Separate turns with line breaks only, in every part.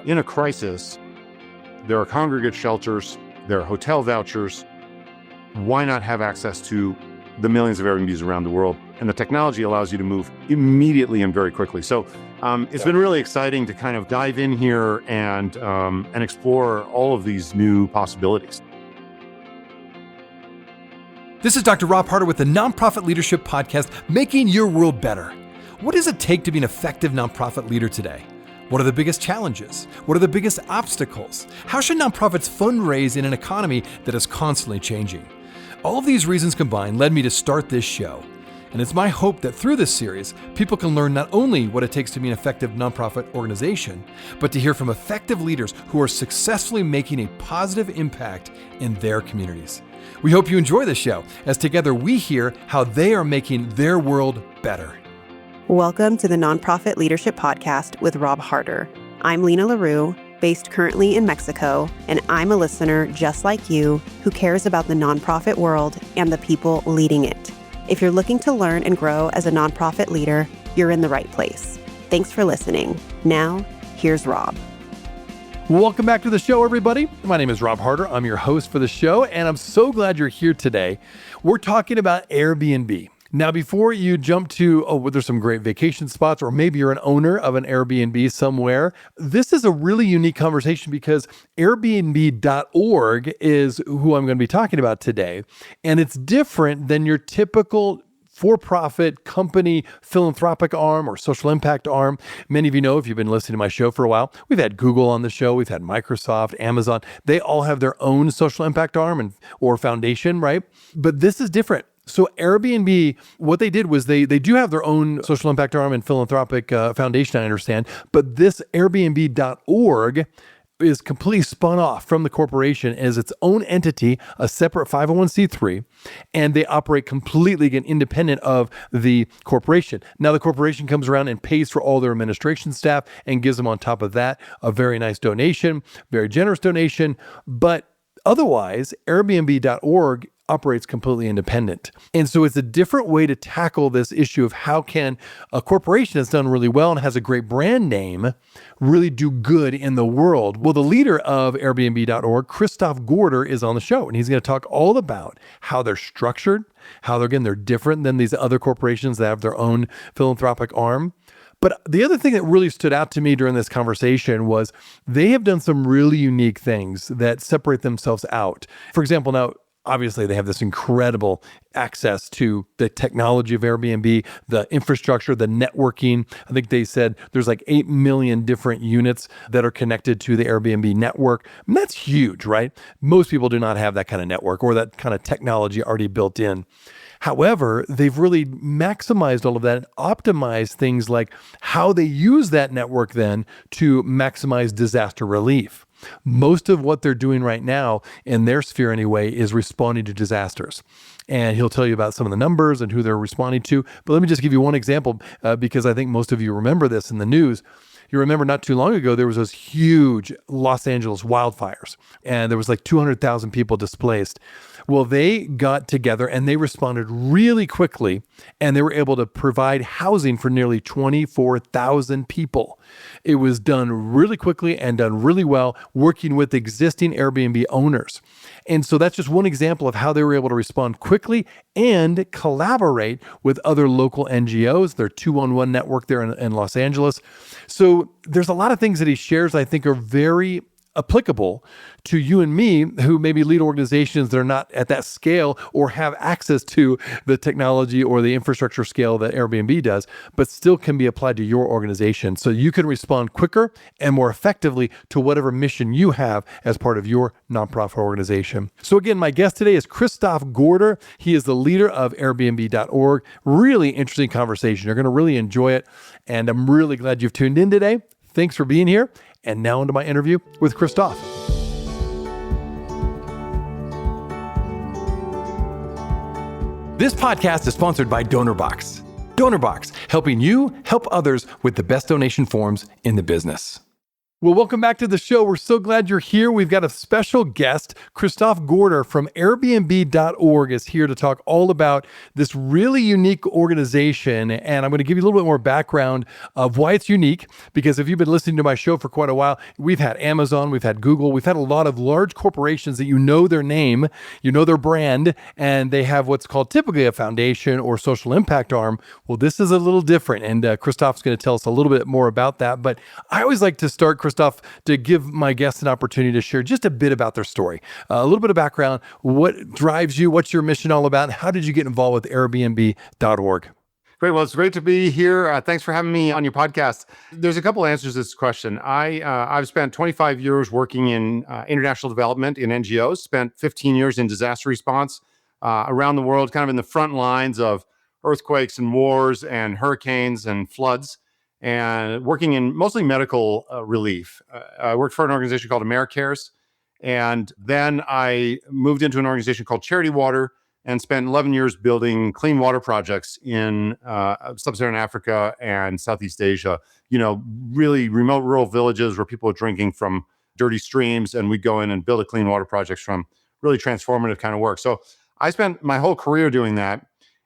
In a crisis, there are congregate shelters, there are hotel vouchers. Why not have access to the millions of Airbnbs around the world? And the technology allows you to move immediately and very quickly. So it's been really exciting to kind of dive in here and explore all of these new possibilities.
This is Dr. Rob Harter with the Nonprofit Leadership Podcast, Making Your World Better. What does it take to be an effective nonprofit leader today? What are the biggest challenges? What are the biggest obstacles? How should nonprofits fundraise in an economy that is constantly changing? All of these reasons combined led me to start this show. And it's my hope that through this series, people can learn not only what it takes to be an effective nonprofit organization, but to hear from effective leaders who are successfully making a positive impact in their communities. We hope you enjoy the show, as together we hear how they are making their world better.
Welcome to the Nonprofit Leadership Podcast with Rob Harter. I'm Lena LaRue, based currently in Mexico, and I'm a listener just like you who cares about the nonprofit world and the people leading it. If you're looking to learn and grow as a nonprofit leader, you're in the right place. Thanks for listening. Now, here's Rob.
Welcome back to the show, everybody. My name is Rob Harter. I'm your host for the show, and I'm so glad you're here today. We're talking about Airbnb. Now, before you jump to, there's some great vacation spots, or maybe you're an owner of an Airbnb somewhere, this is a really unique conversation because Airbnb.org is who I'm going to be talking about today. And it's different than your typical for-profit company philanthropic arm or social impact arm. Many of you know, if you've been listening to my show for a while, we've had Google on the show, we've had Microsoft, Amazon. They all have their own social impact arm or foundation, right? But this is different. So Airbnb, what they did was they do have their own social impact arm and philanthropic foundation, I understand, but this Airbnb.org is completely spun off from the corporation as its own entity, a separate 501c3, and they operate completely again independent of the corporation. Now the corporation comes around and pays for all their administration staff and gives them on top of that a very nice donation, very generous donation, but otherwise Airbnb.org operates completely independent. And so it's a different way to tackle this issue of how can a corporation that's done really well and has a great brand name really do good in the world. Well, the leader of Airbnb.org, Christoph Gorder, is on the show, and he's going to talk all about how they're structured, how they're different than these other corporations that have their own philanthropic arm. But the other thing that really stood out to me during this conversation was they have done some really unique things that separate themselves out. For example, now, obviously, they have this incredible access to the technology of Airbnb, the infrastructure, the networking. I think they said there's like 8 million different units that are connected to the Airbnb network. And that's huge, right? Most people do not have that kind of network or that kind of technology already built in. However, they've really maximized all of that and optimized things like how they use that network then to maximize disaster relief. Most of what they're doing right now in their sphere anyway is responding to disasters. And he'll tell you about some of the numbers and who they're responding to. But let me just give you one example because I think most of you remember this in the news. You remember not too long ago, there was those huge Los Angeles wildfires and there was like 200,000 people displaced. Well, they got together and they responded really quickly and they were able to provide housing for nearly 24,000 people. It was done really quickly and done really well, working with existing Airbnb owners. And so that's just one example of how they were able to respond quickly and collaborate with other local NGOs, their 211 network there in Los Angeles. So there's a lot of things that he shares I think are very applicable to you and me who maybe lead organizations that are not at that scale or have access to the technology or the infrastructure scale that Airbnb does, but still can be applied to your organization. So you can respond quicker and more effectively to whatever mission you have as part of your nonprofit organization. So again, my guest today is Christoph Gorder. He is the leader of Airbnb.org. Really interesting conversation. You're going to really enjoy it. And I'm really glad you've tuned in today. Thanks for being here. And now into my interview with Christoph. This podcast is sponsored by DonorBox. DonorBox, helping you help others with the best donation forms in the business. Well, welcome back to the show. We're so glad you're here. We've got a special guest. Christoph Gorder from Airbnb.org is here to talk all about this really unique organization. And I'm going to give you a little bit more background of why it's unique, because if you've been listening to my show for quite a while, we've had Amazon, we've had Google, we've had a lot of large corporations that you know their name, you know their brand, and they have what's called typically a foundation or social impact arm. Well, this is a little different. And Christoph's going to tell us a little bit more about that. But I always like to start, Christoph, to give my guests an opportunity to share just a bit about their story, a little bit of background, what drives you, what's your mission all about, how did you get involved with Airbnb.org?
Great. Well, it's great to be here. Thanks for having me on your podcast. There's a couple answers to this question. I've spent 25 years working in international development in NGOs, spent 15 years in disaster response around the world, kind of in the front lines of earthquakes and wars and hurricanes and floods, and working in mostly medical relief. I worked for an organization called Americares, and then I moved into an organization called Charity Water and spent 11 years building clean water projects in sub-Saharan Africa and Southeast Asia, really remote rural villages where people are drinking from dirty streams, and we'd go in and build a clean water projects from really transformative kind of work. So I spent my whole career doing that.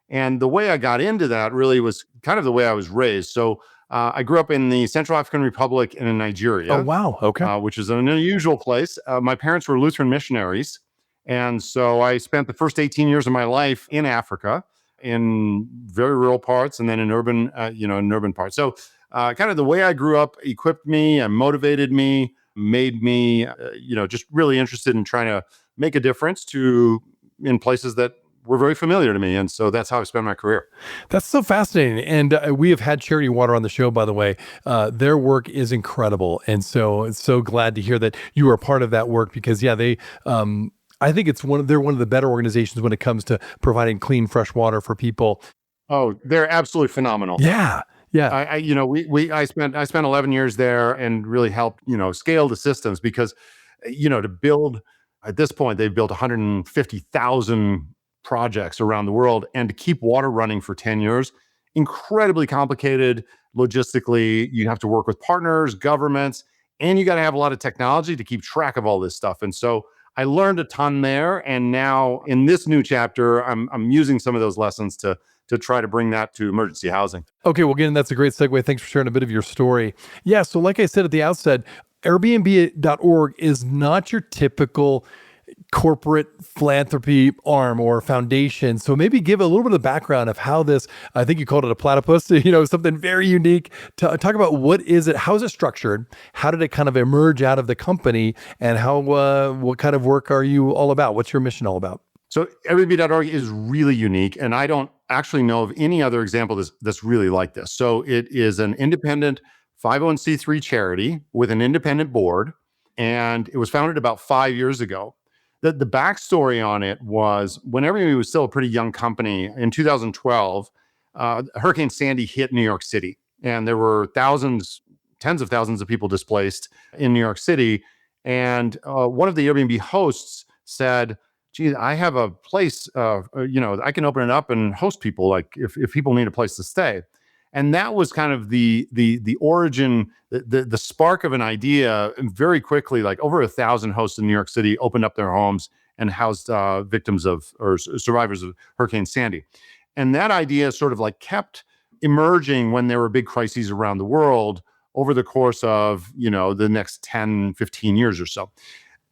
And the way I got into that really was kind of the way I was raised. So I grew up in the Central African Republic and in Nigeria.
Oh, wow. Okay.
Which is an unusual place. My parents were Lutheran missionaries. And so I spent the first 18 years of my life in Africa, in very rural parts, and then in urban parts. So kind of the way I grew up equipped me and motivated me, made me, just really interested in trying to make a difference in places that were very familiar to me. And so that's how I spent my career.
That's so fascinating. And we have had Charity Water on the show, by the way. Their work is incredible. And so it's so glad to hear that you are a part of that work because, I think they're one of the better organizations when it comes to providing clean, fresh water for people.
Oh, they're absolutely phenomenal.
Yeah. Yeah.
I spent 11 years there and really helped, scale the systems because, to build at this point, they've built 150,000 projects around the world, and to keep water running for 10 years, incredibly complicated logistically. You have to work with partners, governments, and you got to have a lot of technology to keep track of all this stuff. And so I learned a ton there. And now in this new chapter, I'm using some of those lessons to try to bring that to emergency housing.
Okay, well, again, that's a great segue. Thanks for sharing a bit of your story. Yeah, so like I said at the outset, Airbnb.org is not your typical corporate philanthropy arm or foundation. So maybe give a little bit of background of how this, I think you called it a platypus, something very unique. Talk about what is it, how is it structured? How did it kind of emerge out of the company? And what kind of work are you all about? What's your mission all about?
So Airbnb.org is really unique. And I don't actually know of any other example that's really like this. So it is an independent 501c3 charity with an independent board. And it was founded about 5 years ago. The backstory on it was when Airbnb was still a pretty young company, in 2012, Hurricane Sandy hit New York City, and there were tens of thousands of people displaced in New York City. And one of the Airbnb hosts said, "Gee, I have a place, I can open it up and host people, like if people need a place to stay." And that was kind of the origin, the spark of an idea. And very quickly, like over 1,000 hosts in New York City opened up their homes and housed victims or survivors of Hurricane Sandy. And that idea sort of like kept emerging when there were big crises around the world over the course of, the next 10, 15 years or so.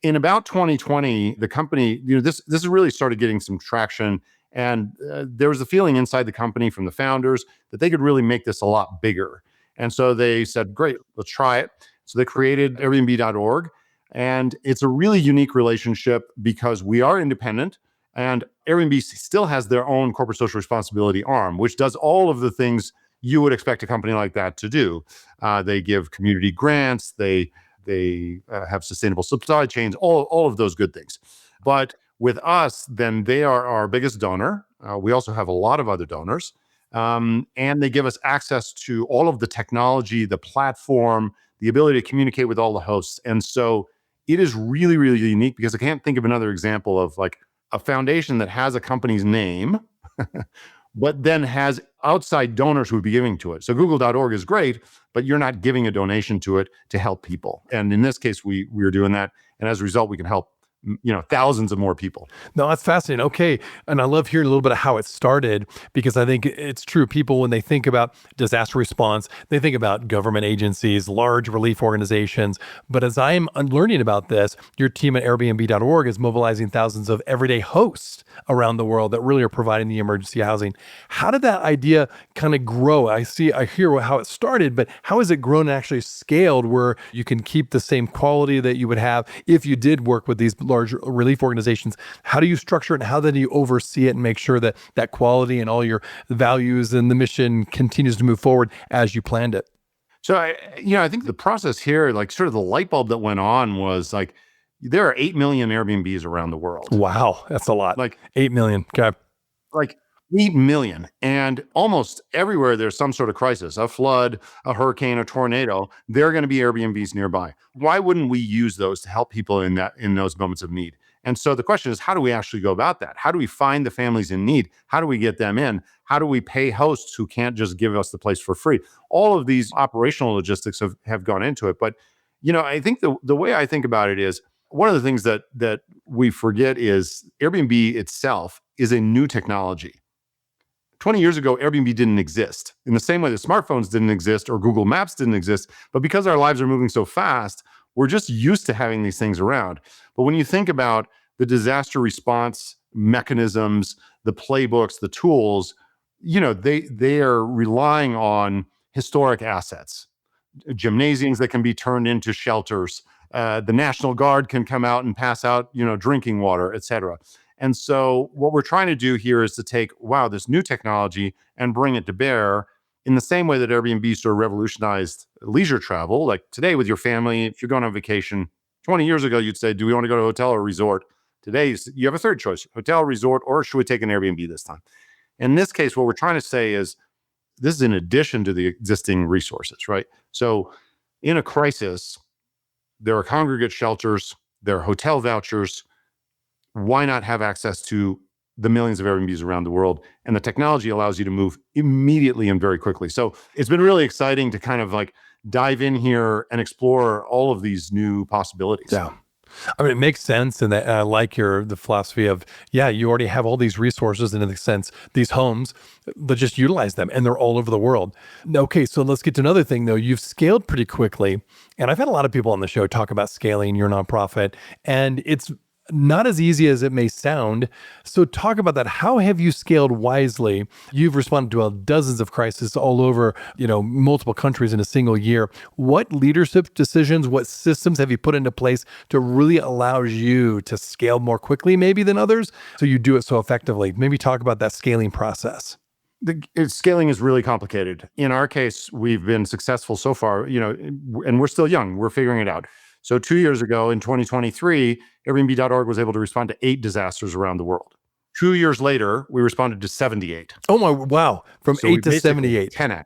In about 2020, the company, this really started getting some traction. And there was a feeling inside the company from the founders that they could really make this a lot bigger. And so they said, great, let's try it. So they created Airbnb.org. And it's a really unique relationship because we are independent and Airbnb still has their own corporate social responsibility arm, which does all of the things you would expect a company like that to do. They give community grants. They have sustainable supply chains, all of those good things. But with us, then they are our biggest donor. We also have a lot of other donors. And they give us access to all of the technology, the platform, the ability to communicate with all the hosts. And so it is really, really unique because I can't think of another example of like a foundation that has a company's name, but then has outside donors who would be giving to it. So google.org is great, but you're not giving a donation to it to help people. And in this case, we're doing that. And as a result, we can help thousands of more people.
No, that's fascinating. Okay. And I love hearing a little bit of how it started, because I think it's true. People, when they think about disaster response, they think about government agencies, large relief organizations. But as I'm learning about this, your team at Airbnb.org is mobilizing thousands of everyday hosts around the world that really are providing the emergency housing. How did that idea kind of grow? I hear how it started, but how has it grown and actually scaled where you can keep the same quality that you would have if you did work with these large relief organizations? How do you structure it, and how then do you oversee it and make sure that that quality and all your values and the mission continues to move forward as you planned it?
So I think the process here, like sort of the light bulb that went on was like, there are 8 million Airbnbs around the world.
Wow, that's a lot.
Like
8 million. Okay.
Like 8 million. And almost everywhere there's some sort of crisis, a flood, a hurricane, a tornado, there are going to be Airbnbs nearby. Why wouldn't we use those to help people in those moments of need? And so the question is, how do we actually go about that? How do we find the families in need? How do we get them in? How do we pay hosts who can't just give us the place for free? All of these operational logistics have gone into it. But, I think the way I think about it is, one of the things that we forget is Airbnb itself is a new technology. 20 years ago, Airbnb didn't exist in the same way that smartphones didn't exist or Google Maps didn't exist. But because our lives are moving so fast, we're just used to having these things around. But when you think about the disaster response mechanisms, the playbooks, the tools, they are relying on historic assets, gymnasiums that can be turned into shelters. The National Guard can come out and pass out, drinking water, et cetera. And so what we're trying to do here is to take, this new technology and bring it to bear in the same way that Airbnb sort of revolutionized leisure travel. Like today with your family, if you're going on vacation, 20 years ago, you'd say, do we want to go to a hotel or resort? Today, you have a third choice, hotel, resort, or should we take an Airbnb this time? In this case, what we're trying to say is this is in addition to the existing resources, right? So in a crisis, there are congregate shelters, there are hotel vouchers. Why not have access to the millions of Airbnbs around the world? And the technology allows you to move immediately and very quickly. So it's been really exciting to kind of like dive in here and explore all of these new possibilities.
Yeah. I mean, it makes sense. And I like the philosophy of, you already have all these resources, and in a sense, these homes, but just utilize them, and they're all over the world. Okay, so let's get to another thing though. You've scaled pretty quickly. And I've had a lot of people on the show talk about scaling your nonprofit, and it's not as easy as it may sound. So talk about that. How have you scaled wisely? You've responded to dozens of crises all over, multiple countries in a single year. What leadership decisions, what systems have you put into place to really allow you to scale more quickly maybe than others, so you do it so effectively? Maybe talk about that scaling process.
Scaling is really complicated. In our case, we've been successful so far, and we're still young. We're figuring it out. So 2 years ago in 2023, Airbnb.org was able to respond to 8 disasters around the world. 2 years later, we responded to 78.
Oh my, wow. From 8 to 78.
10x.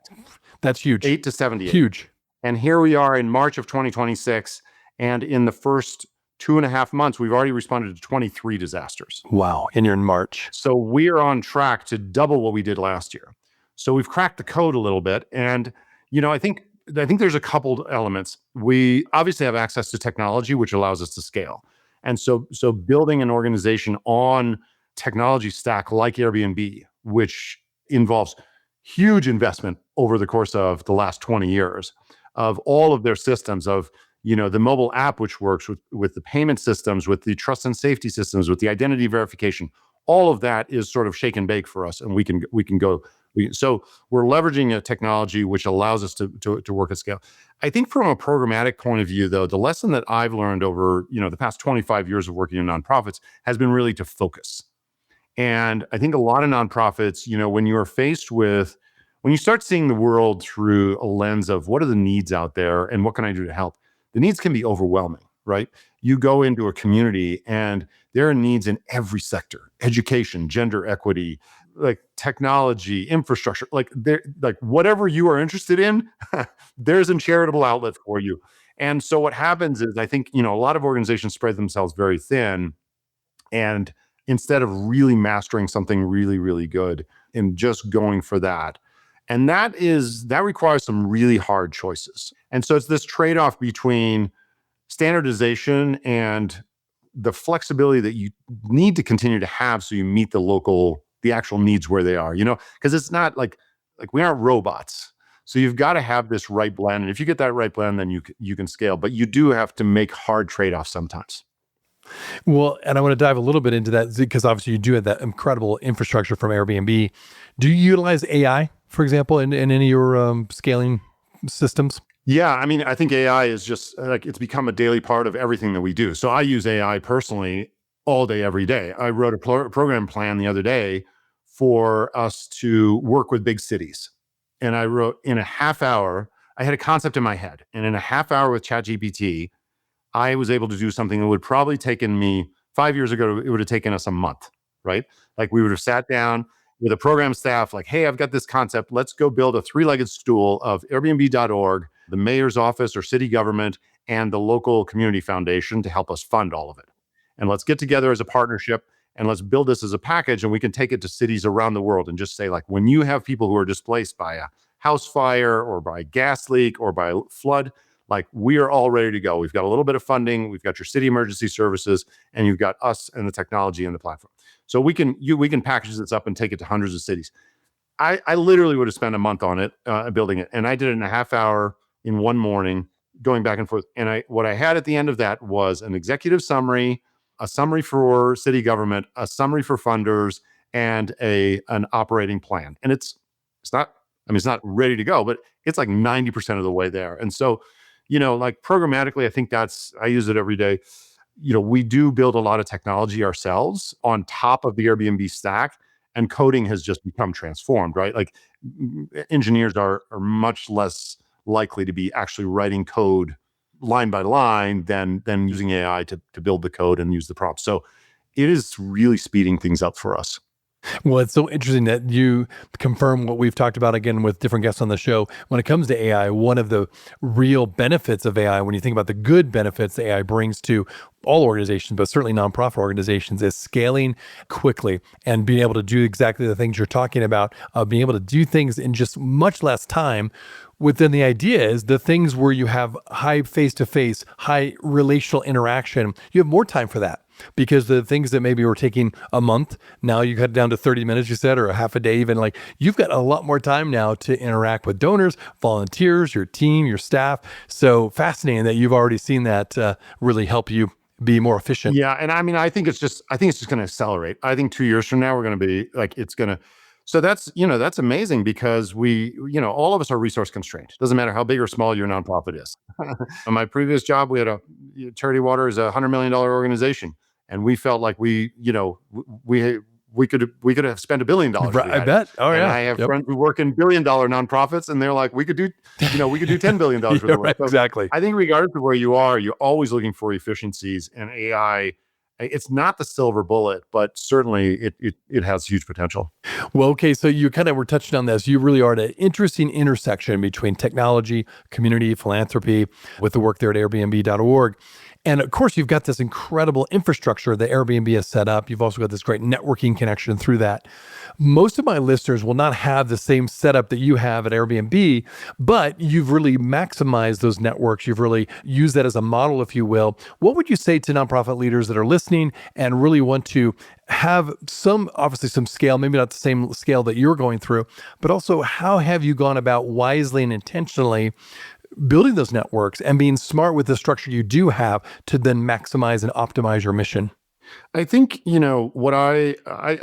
That's huge.
8 to 78.
Huge.
And here we are in March of 2026. And in the first 2.5 months, we've already responded to 23 disasters.
Wow. And you're in March.
So we're on track to double what we did last year. So we've cracked the code a little bit. And, I think there's a couple elements. We obviously have access to technology, which allows us to scale. And so building an organization on technology stack like Airbnb, which involves huge investment over the course of the last 20 years of all of their systems, of the mobile app, which works with the payment systems, with the trust and safety systems, with the identity verification, all of that is sort of shake and bake for us, and we can go. So we're leveraging a technology which allows us to work at scale. I think from a programmatic point of view, though, the lesson that I've learned over the past 25 years of working in nonprofits has been really to focus. And I think a lot of nonprofits, when you start seeing the world through a lens of what are the needs out there and what can I do to help, the needs can be overwhelming, right? You go into a community and there are needs in every sector: education, gender equity, like technology, infrastructure, like whatever you are interested in, there's a charitable outlet for you. And so what happens is, I think, a lot of organizations spread themselves very thin. And instead of really mastering something really, really good and just going for that. And that requires some really hard choices. And so it's this trade-off between standardization and the flexibility that you need to continue to have so you meet the actual needs where they are, because it's not like we aren't robots. So you've got to have this right blend. And if you get that right blend, then you can scale, but you do have to make hard trade-offs sometimes.
Well, and I want to dive a little bit into that because obviously you do have that incredible infrastructure from Airbnb. Do you utilize AI, for example, in any of your scaling systems?
Yeah, I mean, I think AI is just it's become a daily part of everything that we do. So I use AI personally all day, every day. I wrote a program plan the other day for us to work with big cities. And I wrote in a half hour, I had a concept in my head. And in a half hour with ChatGPT, I was able to do something that would probably taken me 5 years ago, it would have taken us a month, right? Like we would have sat down with a program staff, like, hey, I've got this concept. Let's go build a three-legged stool of Airbnb.org, the mayor's office or city government, and the local community foundation to help us fund all of it. And let's get together as a partnership and let's build this as a package, and we can take it to cities around the world and just say, like, when you have people who are displaced by a house fire or by a gas leak or by a flood, like, we are all ready to go. We've got a little bit of funding. We've got your city emergency services, and you've got us and the technology and the platform. So we can package this up and take it to hundreds of cities. I literally would have spent a month on it, building it, and I did it in a half hour in one morning, going back and forth. And what I had at the end of that was an executive summary, a summary for city government, a summary for funders, and an operating plan. And it's not ready to go, but it's like 90% of the way there. And so, like programmatically, I think I use it every day. We do build a lot of technology ourselves on top of the Airbnb stack, and coding has just become transformed, right? Like engineers are much less likely to be actually writing code line by line than using AI to build the code and use the prompts. So it is really speeding things up for us.
Well, it's so interesting that you confirm what we've talked about again with different guests on the show. When it comes to AI, one of the real benefits of AI, when you think about the good benefits that AI brings to all organizations, but certainly nonprofit organizations, is scaling quickly and being able to do exactly the things you're talking about, being able to do things in just much less time. Within the idea is the things where you have high face-to-face, high relational interaction, you have more time for that. Because the things that maybe were taking a month, now you cut it down to 30 minutes, you said, or a half a day even. Like, you've got a lot more time now to interact with donors, volunteers, your team, your staff. So fascinating that you've already seen that really help you be more efficient.
Yeah, and I mean, I think it's just going to accelerate. I think 2 years from now, we're going to be like, it's going to. So that's amazing because we, all of us are resource constrained. Doesn't matter how big or small your nonprofit is. On my previous job, we had Charity Water is a $100 million organization. And we felt like we could have spent $1 billion.
Right, I bet. Oh, yeah.
And I have friends who work in $1 billion nonprofits, and they're like, we could do $10 billion for the work.
Right,
so
exactly.
I think regardless of where you are, you're always looking for efficiencies, and AI. It's not the silver bullet, but certainly it has huge potential.
Well, okay, so you kind of were touching on this. You really are at an interesting intersection between technology, community, philanthropy, with the work there at Airbnb.org. And of course, you've got this incredible infrastructure that Airbnb has set up. You've also got this great networking connection through that. Most of my listeners will not have the same setup that you have at Airbnb, but you've really maximized those networks. You've really used that as a model, if you will. What would you say to nonprofit leaders that are listening and really want to have obviously some scale, maybe not the same scale that you're going through, but also how have you gone about wisely and intentionally building those networks and being smart with the structure you do have to then maximize and optimize your mission?
I think, what I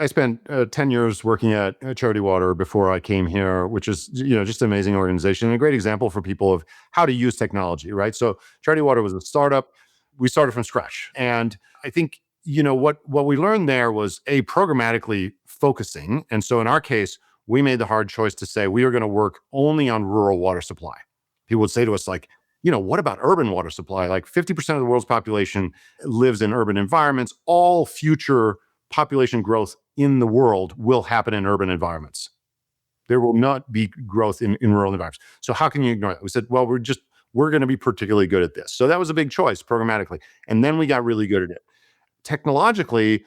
spent 10 years working at Charity Water before I came here, which is, just an amazing organization and a great example for people of how to use technology, right? So Charity Water was a startup. We started from scratch. And I think, what we learned there was programmatically focusing. And so in our case, we made the hard choice to say we are going to work only on rural water supply. People would say to us, like, what about urban water supply? Like 50% of the world's population lives in urban environments. All future population growth in the world will happen in urban environments. There will not be growth in rural environments. So how can you ignore that? We said, well, we're going to be particularly good at this. So that was a big choice programmatically. And then we got really good at it. Technologically,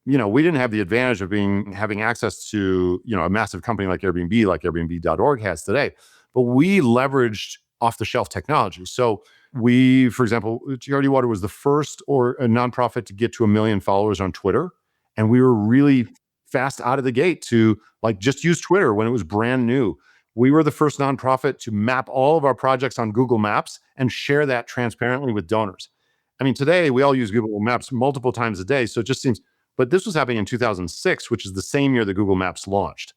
we didn't have the advantage of having access to, a massive company like Airbnb.org has today, but we leveraged off-the-shelf technology. So we, for example, Charity Water was the first or a nonprofit to get to 1 million followers on Twitter. And we were really fast out of the gate to just use Twitter when it was brand new. We were the first nonprofit to map all of our projects on Google Maps and share that transparently with donors. I mean, today we all use Google Maps multiple times a day. So it just seems, but this was happening in 2006, which is the same year that Google Maps launched.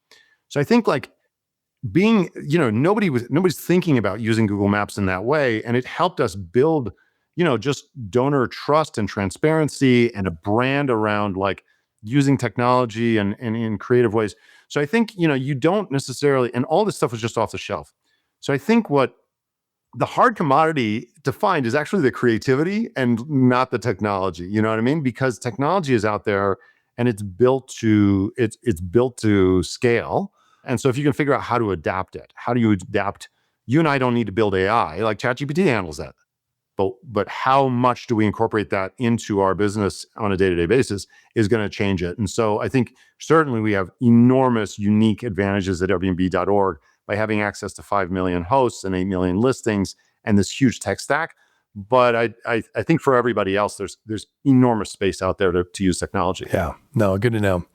So I think nobody's thinking about using Google Maps in that way. And it helped us build, just donor trust and transparency and a brand around using technology and in creative ways. So I think, you don't necessarily, and all this stuff was just off the shelf. So I think what the hard commodity to find is actually the creativity and not the technology. You know what I mean? Because technology is out there and it's built to scale. And so if you can figure out how to adapt it, how do you adapt? You and I don't need to build AI, like ChatGPT handles that. But how much do we incorporate that into our business on a day-to-day basis is going to change it. And so I think certainly we have enormous unique advantages at Airbnb.org by having access to 5 million hosts and 8 million listings and this huge tech stack. But I think for everybody else, there's enormous space out there to use technology.
Yeah, no, good to know.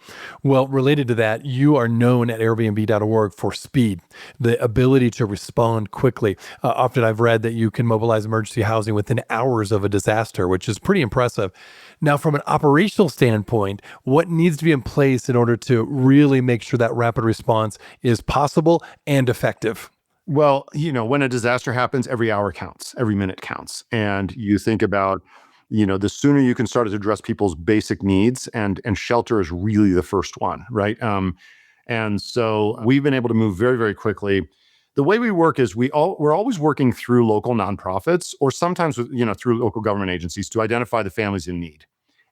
Well, related to that, you are known at Airbnb.org for speed, the ability to respond quickly. Often I've read that you can mobilize emergency housing within hours of a disaster, which is pretty impressive. Now, from an operational standpoint, what needs to be in place in order to really make sure that rapid response is possible and effective?
Well, when a disaster happens, every hour counts, every minute counts. And you think about, the sooner you can start to address people's basic needs, and shelter is really the first one, right? And so we've been able to move very, very quickly. The way we work is we're always working through local nonprofits or sometimes through local government agencies to identify the families in need.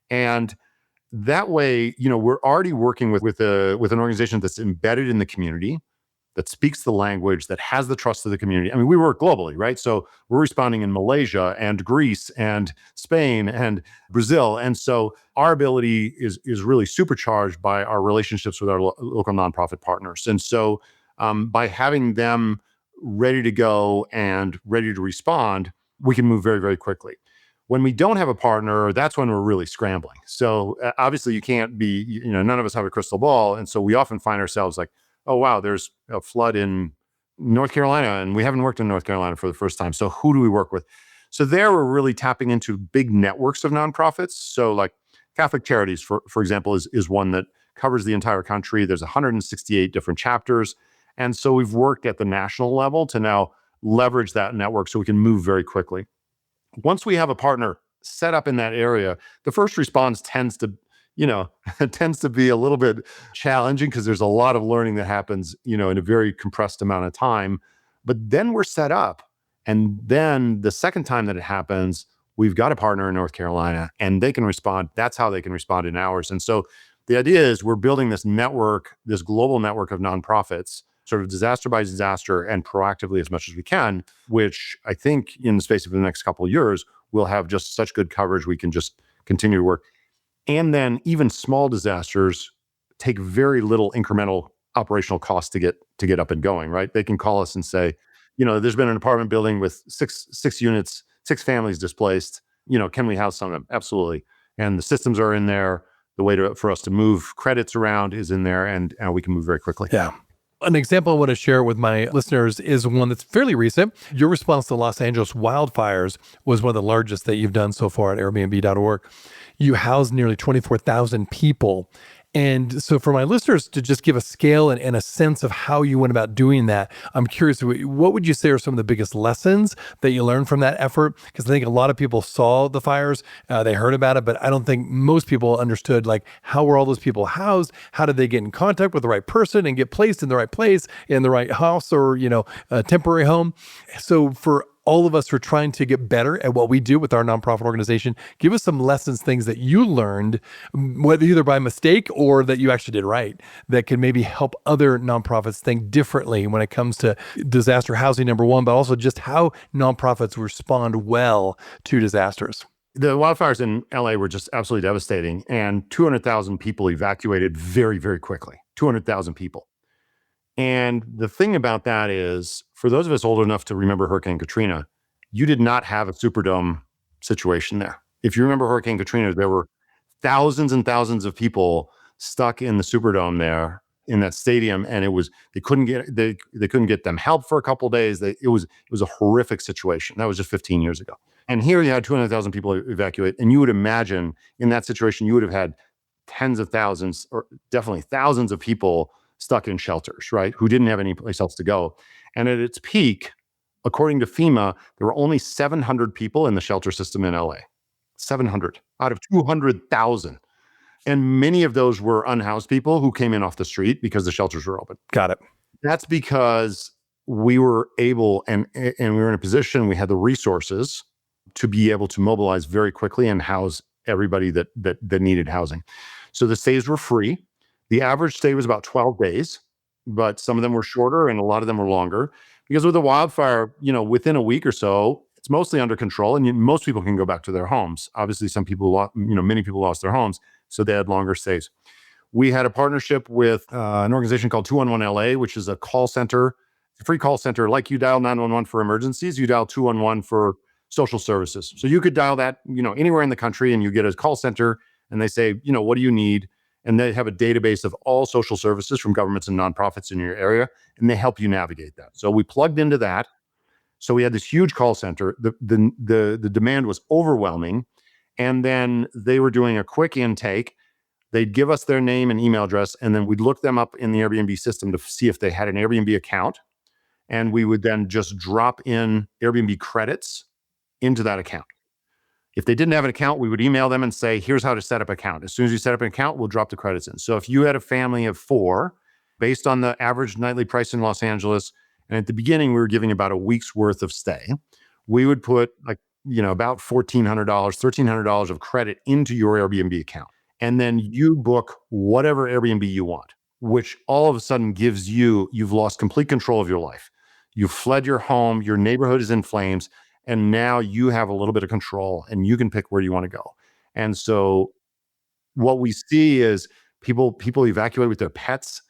And that way, we're already working with an organization that's embedded in the community, that speaks the language, that has the trust of the community. I mean, we work globally, right? So we're responding in Malaysia and Greece and Spain and Brazil. And so our ability is really supercharged by our relationships with our local nonprofit partners. And so by having them ready to go and ready to respond, we can move very, very quickly. When we don't have a partner, that's when we're really scrambling. So obviously you can't be, none of us have a crystal ball. And so we often find ourselves oh, wow, there's a flood in North Carolina, and we haven't worked in North Carolina for the first time. So who do we work with? So there we're really tapping into big networks of nonprofits. So Catholic Charities, for example, is one that covers the entire country. There's 168 different chapters. And so we've worked at the national level to now leverage that network so we can move very quickly. Once we have a partner set up in that area, the first response tends to be a little bit challenging because there's a lot of learning that happens, in a very compressed amount of time. But then we're set up. And then the second time that it happens, we've got a partner in North Carolina and they can respond. That's how they can respond in hours. And so the idea is we're building this network, this global network of nonprofits, sort of disaster by disaster and proactively as much as we can, which I think in the space of the next couple of years, we'll have just such good coverage. We can just continue to work. And then even small disasters take very little incremental operational costs to get up and going, right? They can call us and say, there's been an apartment building with six units, 6 families displaced. Can we house some of them? Absolutely. And the systems are in there. The way for us to move credits around is in there, and we can move very quickly.
Yeah. An example I want to share with my listeners is one that's fairly recent. Your response to the Los Angeles wildfires was one of the largest that you've done so far at Airbnb.org. You housed nearly 24,000 people. And so for my listeners to just give a scale and a sense of how you went about doing that, I'm curious, what would you say are some of the biggest lessons that you learned from that effort? Because I think a lot of people saw the fires, they heard about it, but I don't think most people understood, how were all those people housed? How did they get in contact with the right person and get placed in the right place, in the right house or, a temporary home? So for all of us who are trying to get better at what we do with our nonprofit organization, give us some lessons, things that you learned, whether either by mistake or that you actually did right, that can maybe help other nonprofits think differently when it comes to disaster housing, number one, but also just how nonprofits respond well to disasters.
The wildfires in LA were just absolutely devastating, and 200,000 people evacuated very, very quickly. 200,000 people. And the thing about that is, for those of us old enough to remember Hurricane Katrina, you did not have a Superdome situation there. If you remember Hurricane Katrina, there were thousands and thousands of people stuck in the Superdome there in that stadium, and they couldn't get them help for a couple of days. It was a horrific situation. That was just 15 years ago. And here you had 200,000 people evacuate, and you would imagine in that situation you would have had tens of thousands, or definitely thousands of people stuck in shelters, right? Who didn't have any place else to go. And at its peak, according to FEMA, there were only 700 people in the shelter system in LA. 700 out of 200,000. And many of those were unhoused people who came in off the street because the shelters were open.
Got it.
That's because we were able and we were in a position, we had the resources to be able to mobilize very quickly and house everybody that needed housing. So the stays were free. The average stay was about 12 days, but some of them were shorter and a lot of them were longer. Because with a wildfire, within a week or so, it's mostly under control and most people can go back to their homes. Obviously, many people lost their homes, so they had longer stays. We had a partnership with an organization called 211 LA, which is a call center, a free call center. Like you dial 911 for emergencies, you dial 211 for social services. So you could dial that, anywhere in the country, and you get a call center and they say, what do you need? And they have a database of all social services from governments and nonprofits in your area, and they help you navigate that. So we plugged into that. So we had this huge call center. The demand was overwhelming. And then they were doing a quick intake. They'd give us their name and email address, and then we'd look them up in the Airbnb system to see if they had an Airbnb account. And we would then just drop in Airbnb credits into that account. If they didn't have an account, we would email them and say, here's how to set up an account. As soon as you set up an account, we'll drop the credits in. So if you had a family of 4, based on the average nightly price in Los Angeles, and at the beginning, we were giving about a week's worth of stay, we would put about $1,400, $1,300 of credit into your Airbnb account. And then you book whatever Airbnb you want, which all of a sudden gives you've lost complete control of your life. You've fled your home, your neighborhood is in flames, and now you have a little bit of control and you can pick where you want to go. And so what we see is people evacuate with their pets.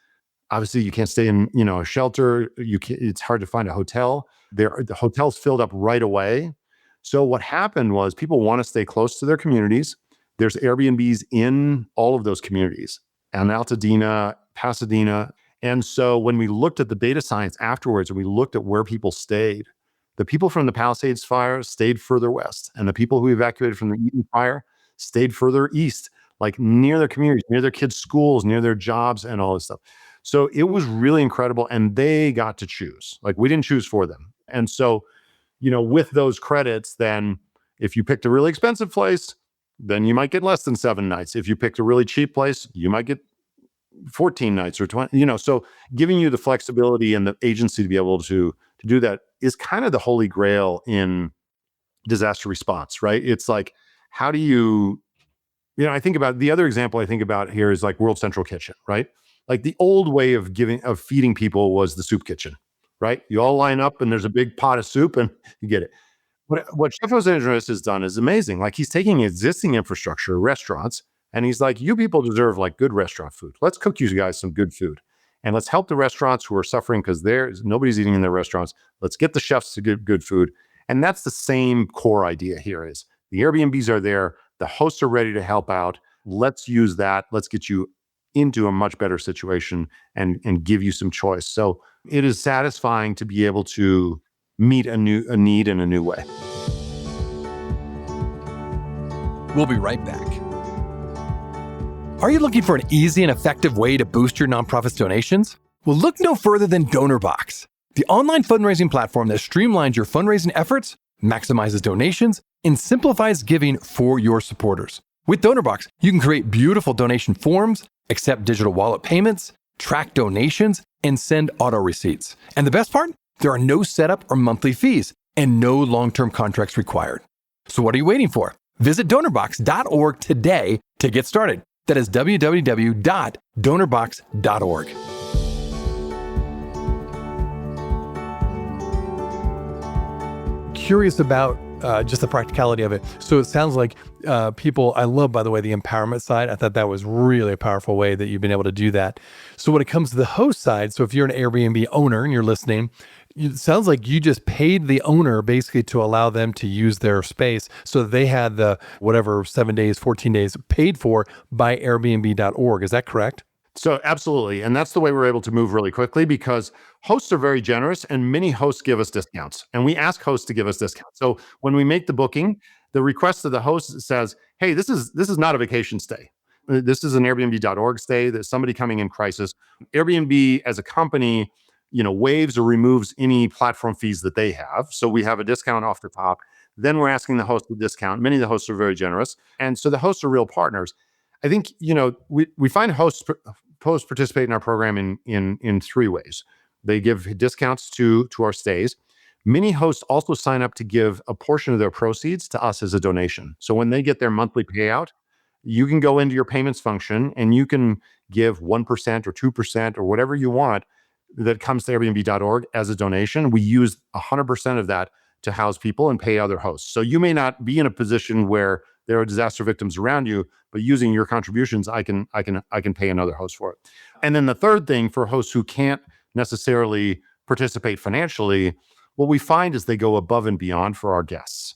Obviously, you can't stay in a shelter. It's hard to find a hotel. The hotels filled up right away. So what happened was people want to stay close to their communities. There's Airbnbs in all of those communities, and Altadena, Pasadena. And so when we looked at the data science afterwards, and we looked at where people stayed, the people from the Palisades fire stayed further west, and the people who evacuated from the Eaton fire stayed further east, like near their communities, near their kids' schools, near their jobs, and all this stuff. So it was really incredible, and they got to choose. Like, we didn't choose for them. And so, with those credits, then if you picked a really expensive place, then you might get less than 7 nights. If you picked a really cheap place, you might get 14 nights or 20, so giving you the flexibility and the agency to be able to do that is kind of the holy grail in disaster response, right? It's like, how do you, I think about the other example I think about here is like World Central Kitchen, right? Like the old way of feeding people was the soup kitchen, right? You all line up and there's a big pot of soup and you get it. What Chef Jose Andres has done is amazing. Like, he's taking existing infrastructure, restaurants, and he's like, you people deserve like good restaurant food. Let's cook you guys some good food. And let's help the restaurants who are suffering because nobody's eating in their restaurants. Let's get the chefs to get good food. And that's the same core idea here is the Airbnbs are there. The hosts are ready to help out. Let's use that. Let's get you into a much better situation and give you some choice. So it is satisfying to be able to meet a need in a new way.
We'll be right back. Are you looking for an easy and effective way to boost your nonprofit's donations? Well, look no further than DonorBox, the online fundraising platform that streamlines your fundraising efforts, maximizes donations, and simplifies giving for your supporters. With DonorBox, you can create beautiful donation forms, accept digital wallet payments, track donations, and send auto receipts. And the best part? There are no setup or monthly fees and no long-term contracts required. So what are you waiting for? Visit donorbox.org today to get started. That is www.donorbox.org. Curious about just the practicality of it. So it sounds like people, I love, by the way, the empowerment side. I thought that was really a powerful way that you've been able to do that. So when it comes to the host side, so if you're an Airbnb owner and you're listening, it sounds like you just paid the owner basically to allow them to use their space so that they had the whatever 7 days, 14 days paid for by Airbnb.org. Is that correct?
So absolutely. And that's the way we're able to move really quickly because hosts are very generous and many hosts give us discounts. And we ask hosts to give us discounts. So when we make the booking, the request to the host says, hey, this is not a vacation stay. This is an Airbnb.org stay. There's somebody coming in crisis. Airbnb as a company, waives or removes any platform fees that they have. So we have a discount off the top. Then we're asking the host to discount. Many of the hosts are very generous. And so the hosts are real partners. I think, we find hosts participate in our program in three ways. They give discounts to our stays. Many hosts also sign up to give a portion of their proceeds to us as a donation. So when they get their monthly payout, you can go into your payments function and you can give 1% or 2% or whatever you want that comes to Airbnb.org as a donation. We use 100% of that to house people and pay other hosts. So you may not be in a position where there are disaster victims around you, but using your contributions, I can pay another host for it. And then the third thing for hosts who can't necessarily participate financially, what we find is they go above and beyond for our guests.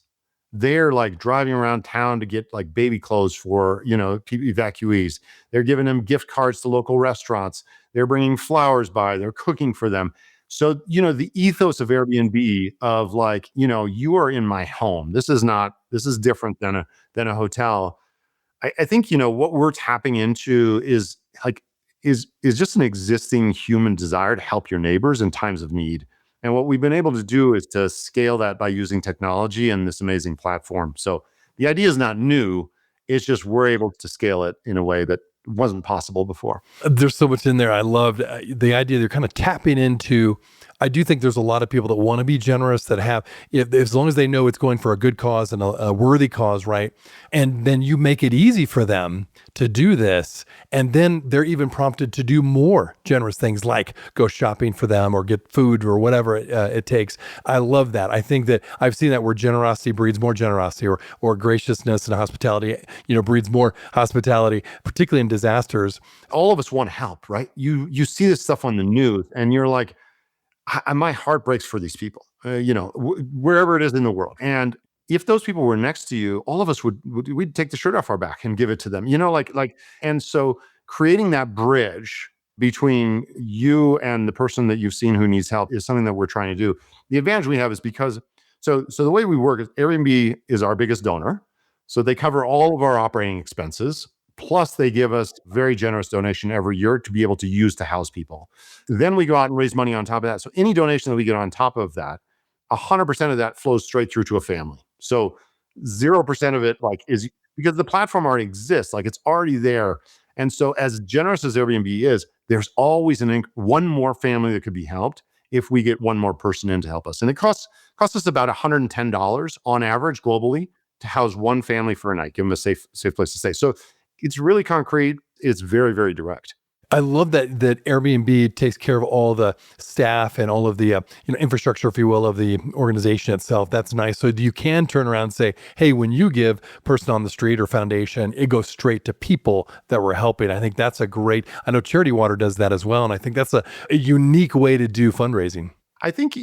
They're like driving around town to get like baby clothes for, evacuees. They're giving them gift cards to local restaurants. They're bringing flowers by. They're cooking for them. So, the ethos of Airbnb of like, you are in my home. This is different than a hotel. I think, what we're tapping into is just an existing human desire to help your neighbors in times of need. And what we've been able to do is to scale that by using technology and this amazing platform. So the idea is not new. It's just we're able to scale it in a way that wasn't possible before.
There's so much in there. I loved the idea they're kind of tapping into. I do think there's a lot of people that want to be generous that have, as long as they know it's going for a good cause and a worthy cause, right? And then you make it easy for them to do this. And then they're even prompted to do more generous things like go shopping for them or get food or whatever it takes. I love that. I think that I've seen that where generosity breeds more generosity or graciousness and hospitality, breeds more hospitality, particularly in disasters.
All of us want help, right? You see this stuff on the news and you're like, my heart breaks for these people, wherever it is in the world. And if those people were next to you, all of us we'd take the shirt off our back and give it to them, and so creating that bridge between you and the person that you've seen who needs help is something that we're trying to do. The advantage we have is because, so the way we work is Airbnb is our biggest donor. So they cover all of our operating expenses. Plus, they give us very generous donation every year to be able to use to house people. Then we go out and raise money on top of that. So any donation that we get on top of that, 100% of that flows straight through to a family. So 0% of it is because the platform already exists, it's already there. And so as generous as Airbnb is, there's always one more family that could be helped if we get one more person in to help us. And it costs us about $110 on average globally to house one family for a night, give them a safe place to stay. So it's really concrete. It's very, very direct.
I love that Airbnb takes care of all the staff and all of the infrastructure, if you will, of the organization itself. That's nice. So you can turn around and say, hey, when you give person on the street or foundation, it goes straight to people that we're helping. I think that's I know Charity Water does that as well. And I think that's a unique way to do fundraising.
I think,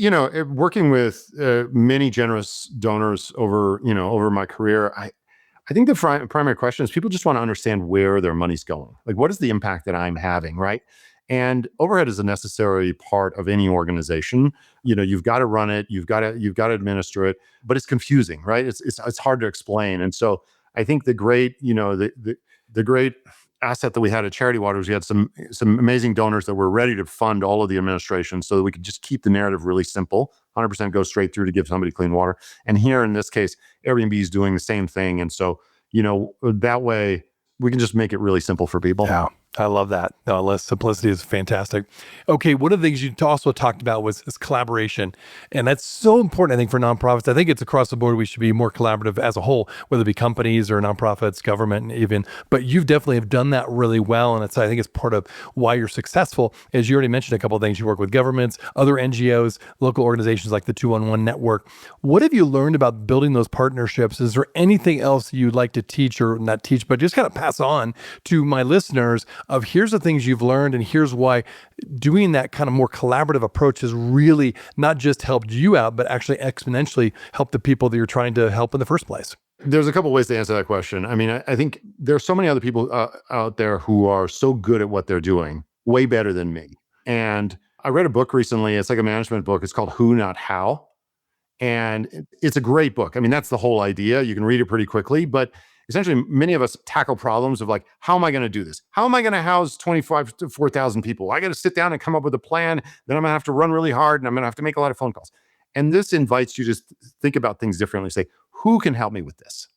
working with many generous donors over my career, I think the primary question is people just want to understand where their money's going. Like, what is the impact that I'm having, right? And overhead is a necessary part of any organization. You've got to run it, you've got to administer it, but it's confusing, right? It's hard to explain. And so I think the great, the great asset that we had at Charity Water was we had some amazing donors that were ready to fund all of the administration so that we could just keep the narrative really simple. 100% go straight through to give somebody clean water. And here in this case, Airbnb is doing the same thing. And so, that way we can just make it really simple for people.
Yeah. I love that. No, simplicity is fantastic. Okay, one of the things you also talked about was is collaboration, and that's so important. I think for nonprofits, I think it's across the board. We should be more collaborative as a whole, whether it be companies or nonprofits, government, even. But you've definitely have done that really well, and I think it's part of why you're successful. As you already mentioned, a couple of things. You work with governments, other NGOs, local organizations like the 211 Network. What have you learned about building those partnerships? Is there anything else you'd like to teach, or not teach, but just kind of pass on to my listeners? Of here's the things you've learned and here's why doing that kind of more collaborative approach has really not just helped you out, but actually exponentially helped the people that you're trying to help in the first place.
There's a couple ways to answer that question. I mean, I think there's so many other people out there who are so good at what they're doing, way better than me. And I read a book recently. It's like a management book. It's called Who, Not How. And it's a great book. I mean, that's the whole idea. You can read it pretty quickly, but essentially many of us tackle problems of like, how am I going to do this? How am I going to house 25 to 4,000 people? I got to sit down and come up with a plan. Then I'm going to have to run really hard and I'm going to have to make a lot of phone calls. And this invites you to think about things differently. Say, who can help me with this?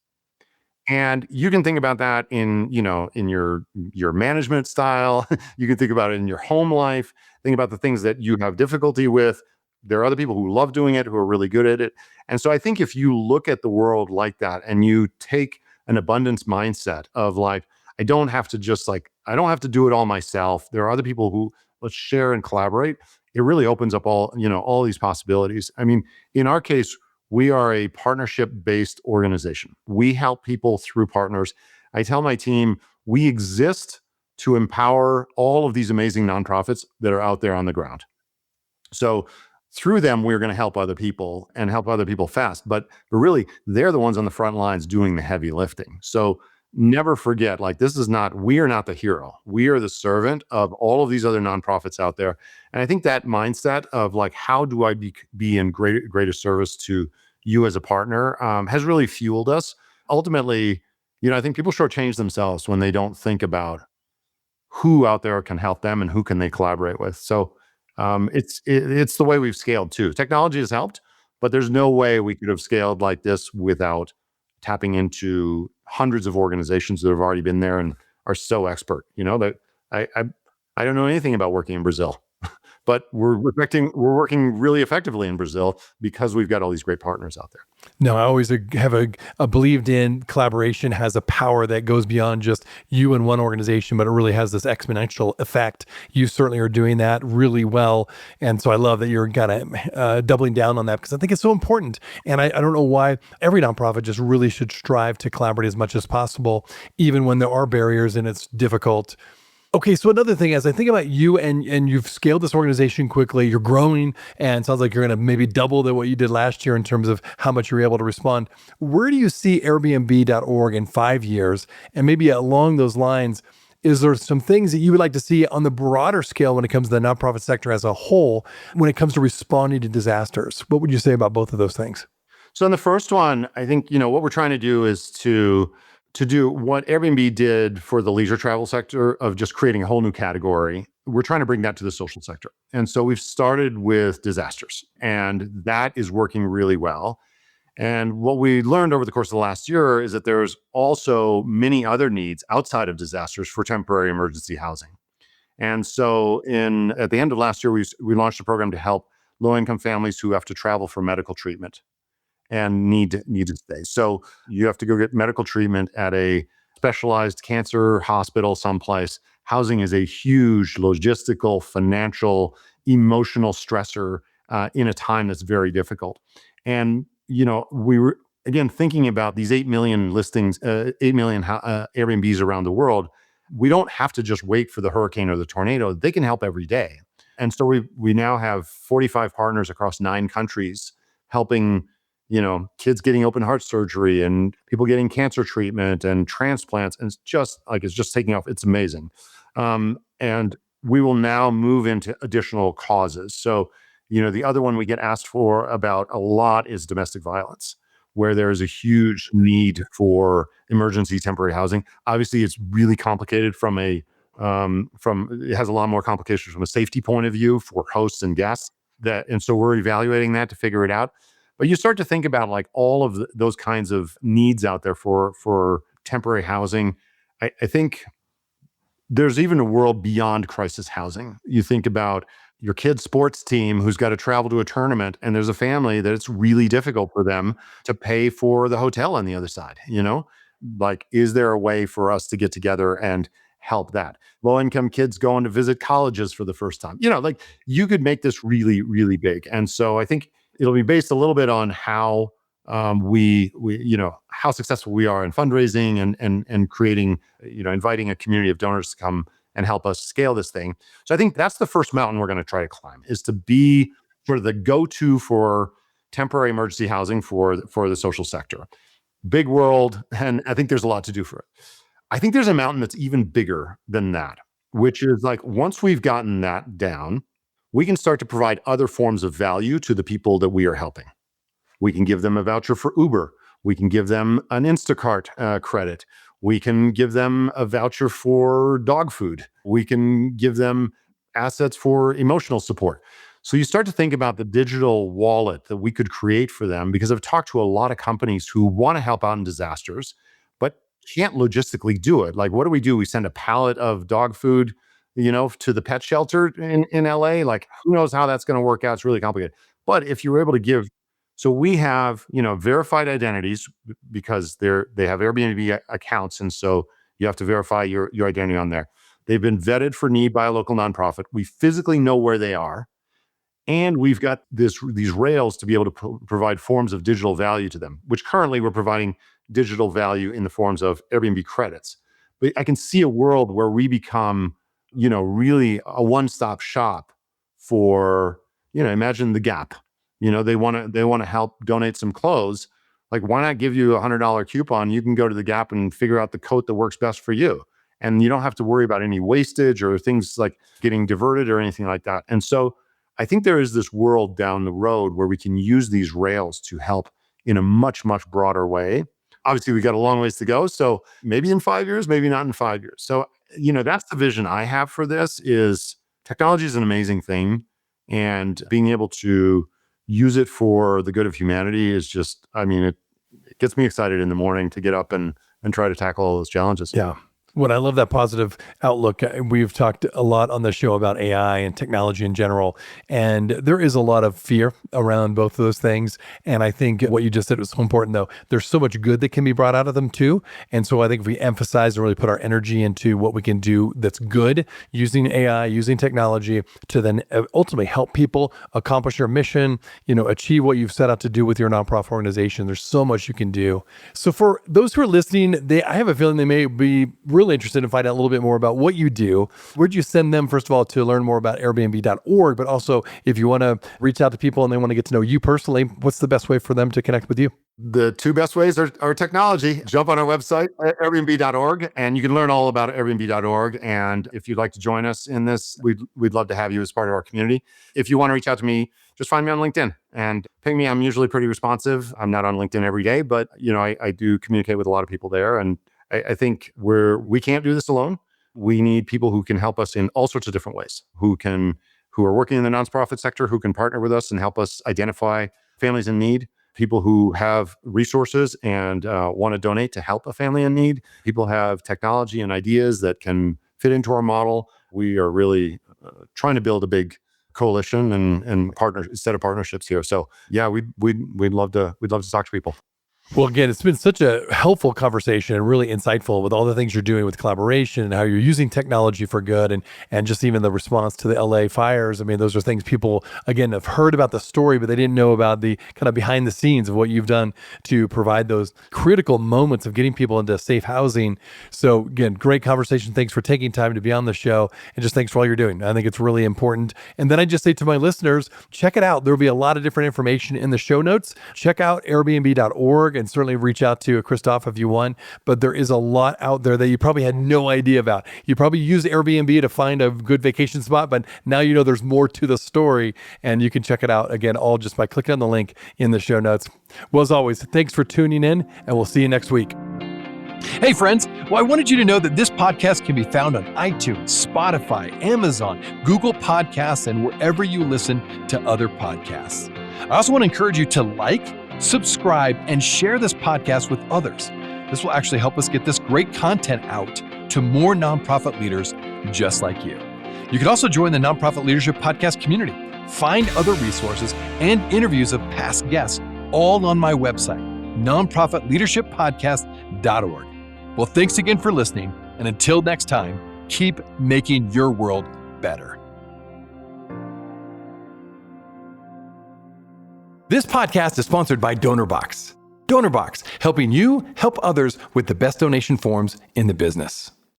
And you can think about that in your management style. You can think about it in your home life. Think about the things that you have difficulty with. There are other people who love doing it, who are really good at it. And so I think if you look at the world like that and you take an abundance mindset of like, I don't have to do it all myself. There are other people who let's share and collaborate. It really opens up all these possibilities. I mean, in our case, we are a partnership-based organization. We help people through partners. I tell my team, we exist to empower all of these amazing nonprofits that are out there on the ground. So through them, we're going to help other people and help other people fast. But really, they're the ones on the front lines doing the heavy lifting. So never forget, like, we are not the hero. We are the servant of all of these other nonprofits out there. And I think that mindset of like, how do I be in greater service to you as a partner has really fueled us. Ultimately, I think people shortchange themselves when they don't think about who out there can help them and who can they collaborate with. So it's the way we've scaled too. Technology has helped, but there's no way we could have scaled like this without tapping into hundreds of organizations that have already been there and are so expert. That I don't know anything about working in Brazil, but we're working really effectively in Brazil because we've got all these great partners out there.
No, I always have a believed in collaboration has a power that goes beyond just you and one organization, but it really has this exponential effect. You certainly are doing that really well. And so I love that you're kind of doubling down on that because I think it's so important. And I don't know why every nonprofit just really should strive to collaborate as much as possible, even when there are barriers and it's difficult. Okay, so another thing, as I think about you and you've scaled this organization quickly, you're growing, and it sounds like you're going to maybe double what you did last year in terms of how much you're able to respond. Where do you see Airbnb.org in 5 years? And maybe along those lines, is there some things that you would like to see on the broader scale when it comes to the nonprofit sector as a whole, when it comes to responding to disasters? What would you say about both of those things?
So in the first one, I think, what we're trying to do is to do what Airbnb did for the leisure travel sector of just creating a whole new category. We're trying to bring that to the social sector. And so we've started with disasters, and that is working really well. And what we learned over the course of the last year is that there's also many other needs outside of disasters for temporary emergency housing. And so at the end of last year, we launched a program to help low-income families who have to travel for medical treatment and need to stay. So you have to go get medical treatment at a specialized cancer hospital someplace. Housing is a huge logistical, financial, emotional stressor in a time that's very difficult. And, we were, again, thinking about these 8 million listings, 8 million Airbnbs around the world. We don't have to just wait for the hurricane or the tornado. They can help every day. And so we now have 45 partners across 9 countries helping kids getting open heart surgery and people getting cancer treatment and transplants. And it's just taking off. It's amazing. And we will now move into additional causes. So, the other one we get asked for about a lot is domestic violence, where there is a huge need for emergency temporary housing. Obviously, it's really complicated it has a lot more complications from a safety point of view for hosts and guests. And so we're evaluating that to figure it out. But you start to think about like all of those kinds of needs out there for temporary housing. I think there's even a world beyond crisis housing. You think about your kid's sports team who's got to travel to a tournament, and there's a family that it's really difficult for them to pay for the hotel on the other side, Like, is there a way for us to get together and help that? Low-income kids going to visit colleges for the first time. Like, you could make this really, really big. And so I think it'll be based a little bit on how we how successful we are in fundraising and creating, inviting a community of donors to come and help us scale this thing. So I think that's the first mountain we're going to try to climb, is to be sort of the go-to for temporary emergency housing for the social sector. Big world, and I think there's a lot to do for it. I think there's a mountain that's even bigger than that, which is like, once we've gotten that down, we can start to provide other forms of value to the people that we are helping. We can give them a voucher for Uber. We can give them an Instacart credit. We can give them a voucher for dog food. We can give them assets for emotional support. So you start to think about the digital wallet that we could create for them, because I've talked to a lot of companies who want to help out in disasters, but can't logistically do it. Like, what do? We send a pallet of dog food, to the pet shelter in LA. Like, who knows how that's going to work out? It's really complicated. But if you were able to give, so we have, verified identities, because they have Airbnb accounts. And so you have to verify your identity on there. They've been vetted for need by a local nonprofit. We physically know where they are. And we've got these rails to be able to provide forms of digital value to them, which currently we're providing digital value in the forms of Airbnb credits. But I can see a world where we become, really a one-stop shop for, imagine the Gap. They want to help donate some clothes. Like, why not give you a $100 coupon? You can go to the Gap and figure out the coat that works best for you. And you don't have to worry about any wastage or things like getting diverted or anything like that. And so I think there is this world down the road where we can use these rails to help in a much, much broader way. Obviously, we got a long ways to go. So maybe in 5 years, maybe not in 5 years. So, that's the vision I have for this. Is technology is an amazing thing, and being able to use it for the good of humanity is just, it gets me excited in the morning to get up and try to tackle all those challenges.
Yeah. Well, I love that positive outlook. We've talked a lot on the show about AI and technology in general, and there is a lot of fear around both of those things. And I think what you just said was so important, though. There's so much good that can be brought out of them too. And so I think if we emphasize and really put our energy into what we can do that's good, using AI, using technology to then ultimately help people accomplish your mission, achieve what you've set out to do with your nonprofit organization, there's so much you can do. So for those who are listening, I have a feeling they may be really interested in finding out a little bit more about what you do. Where'd you send them, first of all, to learn more about Airbnb.org, but also if you want to reach out to people and they want to get to know you personally, what's the best way for them to connect with you?
The two best ways are technology. Jump on our website, Airbnb.org, and you can learn all about Airbnb.org. And if you'd like to join us in this, we'd love to have you as part of our community. If you want to reach out to me, just find me on LinkedIn and ping me. I'm usually pretty responsive. I'm not on LinkedIn every day, but I do communicate with a lot of people there. And I think we can't do this alone. We need people who can help us in all sorts of different ways, who are working in the nonprofit sector, who can partner with us and help us identify families in need, people who have resources and want to donate to help a family in need. People have technology and ideas that can fit into our model. We are really trying to build a big coalition and set of partnerships here. So yeah, we'd love to talk to people.
Well, again, it's been such a helpful conversation and really insightful with all the things you're doing with collaboration and how you're using technology for good and just even the response to the LA fires. I mean, those are things people, again, have heard about the story, but they didn't know about the kind of behind the scenes of what you've done to provide those critical moments of getting people into safe housing. So again, great conversation. Thanks for taking time to be on the show, and just thanks for all you're doing. I think it's really important. And then I just say to my listeners, check it out. There'll be a lot of different information in the show notes. Check out Airbnb.org. And certainly reach out to Christoph if you want. But there is a lot out there that you probably had no idea about. You probably use Airbnb to find a good vacation spot, but now you know there's more to the story, and you can check it out, again, all just by clicking on the link in the show notes. Well, as always, thanks for tuning in, and we'll see you next week. Hey, friends. Well, I wanted you to know that this podcast can be found on iTunes, Spotify, Amazon, Google Podcasts, and wherever you listen to other podcasts. I also want to encourage you to subscribe, and share this podcast with others. This will actually help us get this great content out to more nonprofit leaders just like you. You can also join the Nonprofit Leadership Podcast community, find other resources and interviews of past guests, all on my website, nonprofitleadershippodcast.org. Well, thanks again for listening, and until next time, keep making your world better. This podcast is sponsored by DonorBox. DonorBox, helping you help others with the best donation forms in the business.